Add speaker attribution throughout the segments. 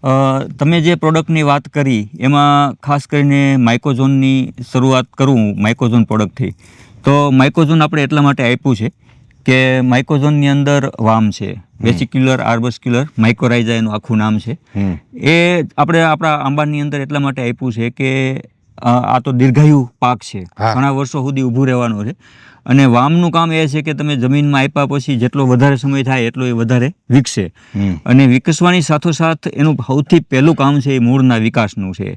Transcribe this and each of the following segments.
Speaker 1: તમે જે પ્રોડક્ટની વાત કરી એમાં ખાસ કરીને માઇકોઝોનની શરૂઆત કરું માઇકોઝોન પ્રોડક્ટથી. તો માઇકોઝોન આપણે એટલા માટે આપ્યું છે કે માઇકોઝોનની અંદર વામ છે, વેસિક્યુલર આર્બસ્ક્યુલર માઇકોરાઇઝા એનું આખું નામ છે. એ આપણે આપણા આંબાની અંદર એટલા માટે આપ્યું છે કે આ તો દીર્ઘાયુ પાક છે, ઘણા વર્ષો સુધી ઊભું રહેવાનો છે. અને વામનું કામ એ છે કે તમે જમીનમાં આપ્યા પછી જેટલો વધારે સમય થાય એટલો એ વધારે વિકસે. અને વિકસવાની સાથોસાથ એનું સૌથી પહેલું કામ છે એ મૂળના વિકાસનું છે.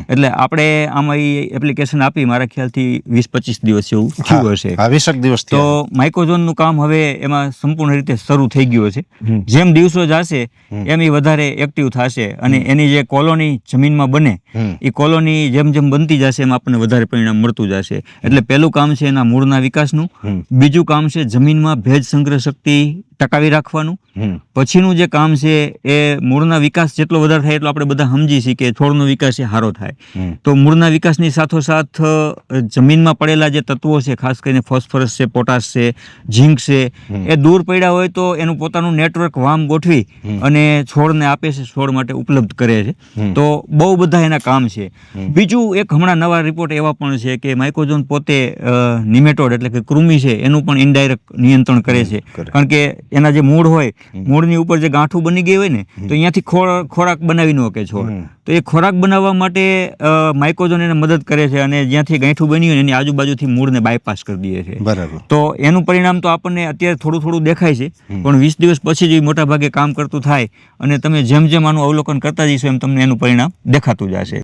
Speaker 1: એટલે આપણે આમાં એ એપ્લિકેશન આપી મારા ખ્યાલથી 20-25 દિવસ જેવું થયું હશે.
Speaker 2: 20 દિવસ.
Speaker 1: તો માઇકોઝોનનું કામ હવે એમાં સંપૂર્ણ રીતે શરૂ થઈ ગયું છે. જેમ દિવસો જશે એમ એ વધારે એક્ટિવ થશે અને એની જે કોલોની જમીનમાં બને એ કોલોની જેમ જેમ બનતી જશે એમ આપણને વધારે પરિણામ મળતું જશે. એટલે પહેલું કામ છે એના મૂળના વિકાસનું. બીજું કામ છે જમીનમાં ભેજ સંગ્રહ શક્તિ ટકાવી રાખવાનું. પછીનું જે કામ છે એ મૂળના વિકાસ જેટલો વધારે થાય એટલો આપણે બધા સમજી છીએ કે છોડનો વિકાસ એ સારો થાય. તો મૂળના વિકાસની સાથોસાથ જમીનમાં પડેલા જે તત્વો છે, ખાસ કરીને ફોસ્ફરસ છે, પોટાશ છે, ઝીંક છે, એ દૂર પડ્યા હોય તો એનું પોતાનું નેટવર્ક વામ ગોઠવી અને છોડને આપે છે, છોડ માટે ઉપલબ્ધ કરે છે. તો બહુ બધા એના કામ છે. બીજું એક હમણાં નવા રિપોર્ટ એવા પણ છે કે માઇકોઝોન પોતે નિમેટોડ એટલે કે કૃમિ છે એનું પણ ઇનડાયરેક્ટ નિયંત્રણ કરે છે. કારણ કે એના જે મૂળ હોય, મૂળની ઉપર જે ગાંઠું બની ગઈ હોય ને તો અહીંયાથી ખોરાક બનાવી ન શકે છોડ. તો એ ખોરાક બનાવવા માટે માઇકોઝોન એને મદદ કરે છે અને જ્યાંથી ગાંઠું બન્યું હોય એની આજુબાજુથી મૂળને બાયપાસ કરી દે છે.
Speaker 2: બરાબર.
Speaker 1: તો એનું પરિણામ તો આપણને અત્યારે થોડું થોડું દેખાય છે, પણ 20 દિવસ પછી જ મોટા ભાગે કામ કરતું થાય અને તમે જેમ જેમ આનું અવલોકન કરતા જઈશો એમ તમને એનું પરિણામ દેખાતું જશે.